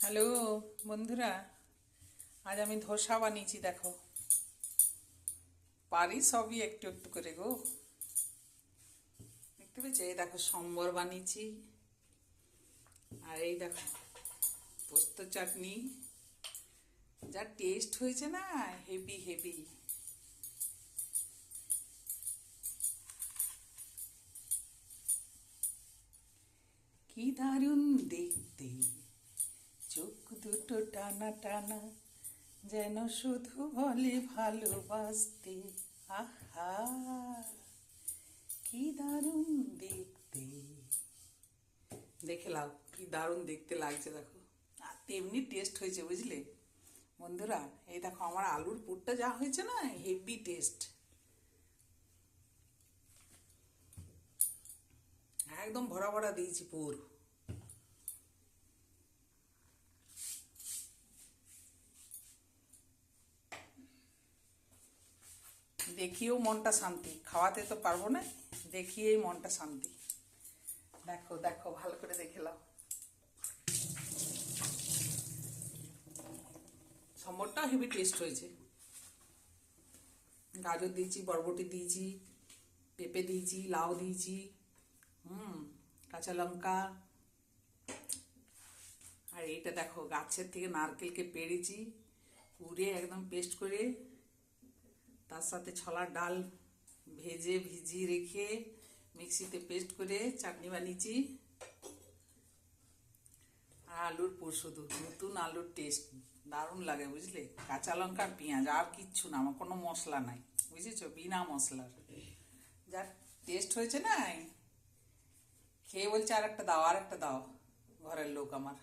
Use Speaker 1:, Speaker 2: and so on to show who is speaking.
Speaker 1: Hello বন্ধুরা, আজ আমি ধোসা বানিয়েছি। দেখো, পারি সবই একটু একটু করে গো। দেখতে পেয়েছো? এই দেখো সম্বর বানিয়েছি, আর এই দেখো পোস্ত চাটনি। যা টেস্ট হয়েছে না, হেভি হেভি। কি দারুণ দেখতে, চোখ দুটো টানা টানা, যেন শুধু বলে ভালোবাসতে। আহা, কি দারুণ দেখতে। দেখে লাও কি দারুণ দেখতে লাগছে। দেখো, আর তেমনি টেস্ট হয়েছে, বুঝলে বন্ধুরা? এই দেখো আমার আলুর পুরটা যা হয়েছে না, হেভি টেস্ট। একদম ভরা ভরা দিয়েছি পুর। দেখিয়েও মনটা শান্তি, খাওয়াতে তো পারবো না, দেখিয়েই মনটা শান্তি। দেখো দেখো, ভালো করে দেখে লাও। সম্বরটাও হেভি টেস্ট হয়েছে। গাজর দিয়েছি, বরবটি দিয়েছি, পেঁপে দিয়েছি, লাউ দিয়েছি, কাঁচা লঙ্কা। আর এইটা দেখো, গাছের থেকে নারকেলকে পেড়েছি, পুড়ে একদম পেস্ট করে, তার সাথে ছোলার ডাল ভিজিয়ে রেখে মিক্সিতে পেস্ট করে চাটনি বানিয়েছি। আর আলুর পুর, শুধু নতুন আলুর টেস্ট দারুণ লাগে, বুঝলে? কাঁচা লঙ্কা পেঁয়াজ, আর কিচ্ছু না, আমার কোনো মশলা নাই, বুঝেছো? বিনা মশলার যা টেস্ট হয়েছে না, খেয়ে বলছে আর একটা দাও, আর একটা দাও, ঘরের লোক আমার।